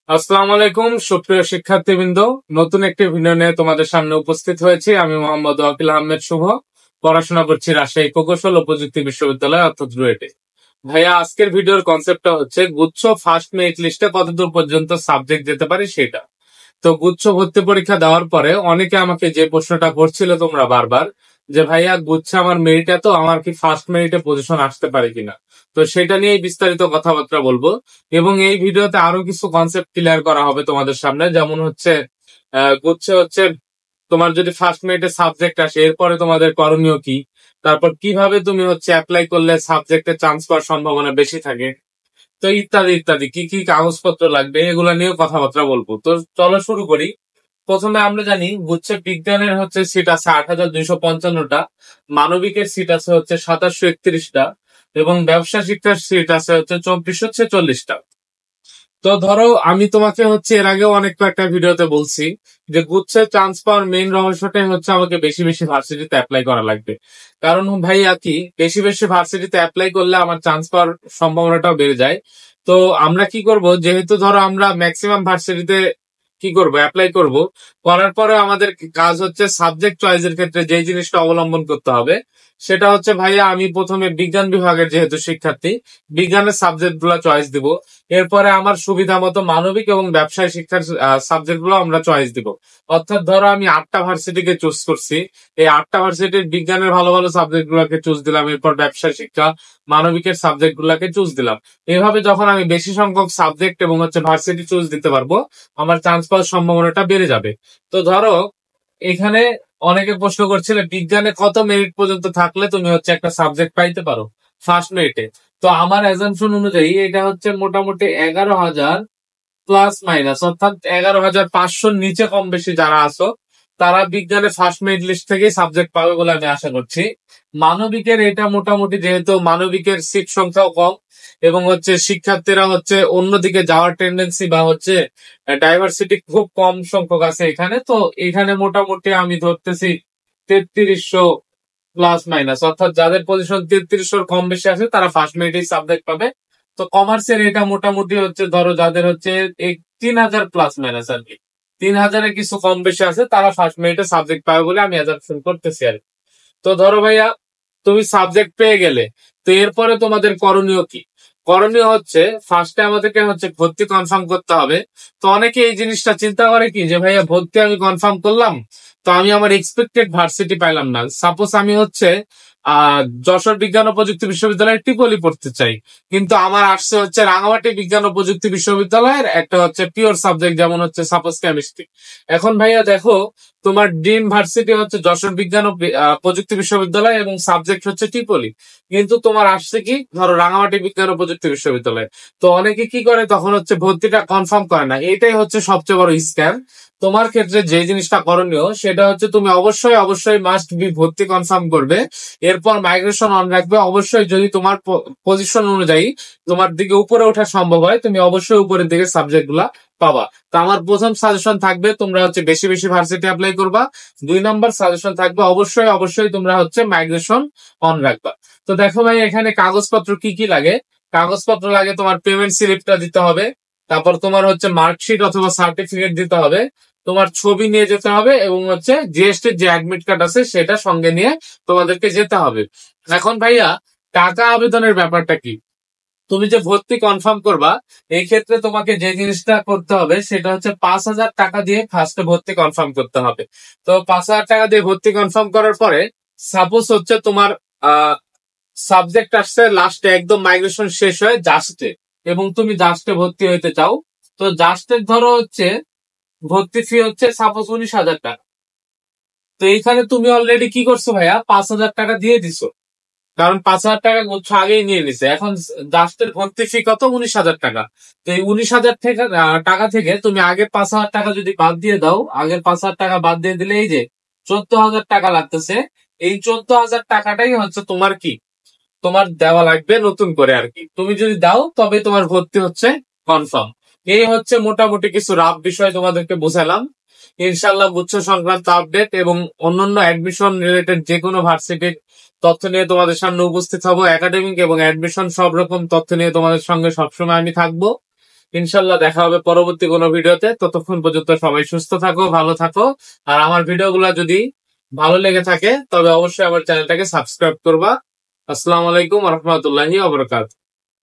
আসসালামু আলাইকুম সুপ্রিয় শিক্ষার্থীবৃন্দ। নতুন একটি ভিডিও নিয়ে তোমাদের সামনে উপস্থিত হয়েছি। আমি মোহাম্মদ ওয়াকিল আহমেদ শুভ, পড়াশোনা করছি রাজশাহী প্রকৌশল ও প্রযুক্তি বিশ্ববিদ্যালয় অর্থাৎ রুয়েটে। ভাইয়া, আজকের ভিডিওর কনসেপ্টটা হচ্ছে গুচ্ছ ফার্স্ট মেরিট লিস্টে কতদূর পর্যন্ত সাবজেক্ট যেতে পারে সেটা। তো গুচ্ছ ভর্তি পরীক্ষা দেওয়ার পরে অনেকে আমাকে যে প্রশ্নটা করছিল তোমরা বারবার, যে ভাইয়া গুচ্ছে আমার মেরিট এত, আমার কি ফার্স্ট মেরিটে পজিশন আসতে পারে কিনা। তো সেটা নিয়ে বিস্তারিত কথাবার্তা বলবো এবং এই ভিডিওতে আরো কিছু কনসেপ্ট ক্লিয়ার করা হবে তোমাদের সামনে। যেমন হচ্ছে গুচ্ছে হচ্ছে তোমার যদি ফার্স্ট মেরিটে সাবজেক্ট আসে এরপরে তোমাদের করণীয় কি, তারপর কিভাবে তুমি হচ্ছে অ্যাপ্লাই করলে সাবজেক্টে চান্স পাওয়ার সম্ভাবনা বেশি থাকে, তো ইত্যাদি ইত্যাদি, কি কি কাগজপত্র লাগবে এগুলা নিয়ে কথাবার্তা বলবো। তো চলো শুরু করি। প্রথমে আমরা জানি গুচ্ছে বিজ্ঞানের হচ্ছে সিট আছে ৮,২৫৫টা, মানবিকের সিট আছে হচ্ছে ২৭৩১টা এবং ব্যবসা শিক্ষার সিট আছে হচ্ছে ২৪৪৬টা। তো ধরো আমি তোমাকে হচ্ছে এর আগেও অনেক কয়েকটা ভিডিওতে বলছি যে গুচ্ছে চান্স পাওয়ার মেইন রহস্যটাই হচ্ছে আমাকে বেশি বেশি ভার্সিটিতে অ্যাপ্লাই করা লাগবে। কারণ ভাইয়া কি, বেশি বেশি ভার্সিটিতে অ্যাপ্লাই করলে আমার চান্স পাওয়ার সম্ভাবনাটাও বেড়ে যায়। তো আমরা কি করব, যেহেতু ধরো আমরা ম্যাক্সিমাম ভার্সিটিতে কি করব, অ্যাপ্লাই করব, করার পরে আমাদের কাজ হচ্ছে সাবজেক্ট চয়েসের ক্ষেত্রে যে জিনিসটা অবলম্বন করতে হবে সেটা হচ্ছে ভাইয়া, আমি প্রথমে বিজ্ঞান বিভাগের যেহেতু শিক্ষার্থী, বিজ্ঞানের সাবজেক্ট গুলা চয়েস দিব। এরপরে আমার সুবিধা মতো মানবিক এবং ব্যবসায় শিক্ষার সাবজেক্ট গুলো আমরা চয়েস দিব। অর্থাৎ ধরো আমি 8টা ভার্সিটিকে চুজ করছি, এই 8টা ভার্সিটির বিজ্ঞানের ভালো ভালো সাবজেক্ট গুলাকে চুজ দিলাম, এরপর ব্যবসায় শিক্ষা মানবিকের সাবজেক্ট গুলাকে চুজ দিলাম। এভাবে যখন আমি বেশি সংখ্যক সাবজেক্ট এবং হচ্ছে ভার্সিটি চুজ দিতে পারবো, আমার চান্স পাওয়ার সম্ভাবনাটা বেড়ে যাবে। তো ধরো এখানে অনেকে প্রশ্ন করছিল বিজ্ঞানে কত মেরিট পর্যন্ত থাকলে তুমি হচ্ছে একটা সাবজেক্ট পাইতে পারো ফার্স্ট মেরিটে। তো আমার অ্যাজাম্পশন অনুযায়ী এটা হচ্ছে মোটামুটি 11,000 প্লাস মাইনাস, অর্থাৎ 11,500 নিচে কম বেশি যারা আছো তারা বিজ্ঞানে ফার্স্ট মেরিট লিস্ট থেকেই সাবজেক্ট পাবে বলে আমি আশা করছি। মানবিকের এটা মোটামুটি, যেহেতু মানবিকের সিট সংখ্যাও কম এবং হচ্ছে শিক্ষার্থীরা হচ্ছে অন্যদিকে যাওয়ার টেন্ডেন্সি বা হচ্ছে ডাইভার্সিটি খুব কম সংখ্যক আছে এখানে, তো এখানে মোটামুটি আমি ধরতেছি 3300 প্লাস মাইনাস, অর্থাৎ যাদের পজিশন 3300 কম বেশি আছে তারা ফার্স্ট মেরিটেই সাবজেক্ট পাবে। তো কমার্সের এটা মোটামুটি হচ্ছে ধরো যাদের হচ্ছে 3,000 প্লাস মাইনাস আর কি, 3,000-এর কিছু কম বেশি আছে তারা ফার্স্ট মেরিটে সাবজেক্ট পাবে বলে আমি অ্যাজাম্পশন করতেছি আর কি। তো ধরো ভাইয়া তুমি সাবজেক্ট পেয়ে গেলে, তো এরপরে তোমাদের করণীয় কি? করণীয় হচ্ছে ফার্স্টে আমাদেরকে হচ্ছে ভর্তি কনফার্ম করতে হবে। তো অনেকে এই জিনিসটা চিন্তা করে কি, যে ভাইয়া ভর্তি আমি কনফার্ম করলাম, তো আমি আমার এক্সপেক্টেড ভার্সিটি পাইলাম না। সাপোজ আমি হচ্ছে যশোর বিজ্ঞান ও প্রযুক্তি বিশ্ববিদ্যালয়ের টিপলি পড়তে চাই, কিন্তু আমার আসছে হচ্ছে রাঙামাটি বিজ্ঞান ও প্রযুক্তি বিশ্ববিদ্যালয়ের একটা হচ্ছে পিওর সাবজেক্ট, যেমন হচ্ছে সাপোজ কেমিস্ট্রি। এখন ভাইয়া দেখো, তোমার ড্রিম ভার্সিটি হচ্ছে যশোর বিজ্ঞান ও প্রযুক্তি বিশ্ববিদ্যালয় এবং সাবজেক্ট হচ্ছে টিপলি, কিন্তু তোমার আসছে কি ধরো রাঙামাটি বিজ্ঞান ও প্রযুক্তি বিশ্ববিদ্যালয়। তো অনেকে কি করে, তখন হচ্ছে ভর্তিটা কনফার্ম করে না। এটাই হচ্ছে সবচেয়ে বড় স্ক্যাম। তোমার ক্ষেত্রে যে জিনিসটা করণীয় সেটা হচ্ছে তুমি অবশ্যই অবশ্যই মাস্ট বি ভর্তি কনফার্ম করবে, এরপর মাইগ্রেশন অন রাখবে। অবশ্যই যদি তোমার পজিশন অনুযায়ী তোমার দিকে উপরে ওঠা সম্ভব হয়, তুমি অবশ্যই উপরের দিকে সাবজেক্ট গুলা পাবা। তো আমার প্রথম সাজেশন থাকবে তোমরা হচ্ছে বেশি বেশি ভার্সিটি অ্যাপ্লাই করবা। 2 নম্বর সাজেশন থাকবে অবশ্যই অবশ্যই তোমরা হচ্ছে মাইগ্রেশন অন রাখবা। তো দেখো ভাই, এখানে কাগজপত্র কি কি লাগে। কাগজপত্র লাগে, তোমার পেমেন্ট স্লিপটা দিতে হবে, তারপর তোমার হচ্ছে মার্কশিট অথবা সার্টিফিকেট দিতে হবে, তোমার ছবি নিয়ে যেতে হবে এবং হচ্ছে জিএসটির যে অ্যাডমিট কার্ড আছে সেটা সঙ্গে নিয়ে তোমাদেরকে যেতে হবে। এখন ভাইয়া, টাকা আবেদনের ব্যাপারটা কি? তুমি যে ভর্তি কনফার্ম করবা, এই ক্ষেত্রে তোমাকে যে জিনিসটা করতে হবে সেটা হচ্ছে 5,000 টাকা দিয়ে ফার্স্টে ভর্তি কনফার্ম করতে হবে। তো 5,000 টাকা দিয়ে ভর্তি কনফার্ম করার পরে সাপোজ হচ্ছে তোমার সাবজেক্ট আসছে লাস্টে, একদম মাইগ্রেশন শেষ হয়ে জাস্টে, এবং তুমি জাস্টে ভর্তি হইতে চাও। তো জাস্টের ধরো হচ্ছে ভর্তি ফি হচ্ছে সাপোজ 19,000 টাকা। তো এইখানে তুমি অলরেডি কি করছো ভাইয়া, 5,000 টাকা দিয়ে দিছো, কারণ 5,000 টাকা গুচ্ছ আগেই নিয়ে নিছে। এখন জাস্টের ভর্তি ফি কত, 19,000 টাকা। তো এই 19,000 থেকে টাকা থেকে তুমি আগের 5,000 টাকা যদি বাদ দিয়ে দাও, আগের 5,000 টাকা বাদ দিয়ে দিলে এই যে 14,000 টাকা লাগতেছে, এই 14,000 টাকাটাই হচ্ছে তোমার কি, তোমার দেওয়া লাগবে নতুন করে আর কি। তুমি যদি দাও তবে তোমার ভর্তি হচ্ছে কনফার্ম। এই হচ্ছে মোটামুটি কিছু রাফ বিষয় তোমাদেরকে বোঝালাম। ইনশাল্লাহ গুচ্ছ সংক্রান্ত আপডেট এবং অন্যান্য অ্যাডমিশন রিলেটেড যে কোনো ভার্সিটির তথ্য নিয়ে তোমাদের সামনে উপস্থিত হব। একাডেমিক এবং অ্যাডমিশন সব রকম তথ্য নিয়ে তোমাদের সঙ্গে সবসময় আমি থাকবো। ইনশাল্লাহ দেখা হবে পরবর্তী কোনো ভিডিওতে। ততক্ষণ পর্যন্ত সবাই সুস্থ থাকো, ভালো থাকো। আর আমার ভিডিওগুলো যদি ভালো লেগে থাকে তবে অবশ্যই আমার চ্যানেলটাকে সাবস্ক্রাইব করবা। আসসালামু আলাইকুম ওয়া রাহমাতুল্লাহি ওয়া বারাকাতুহু।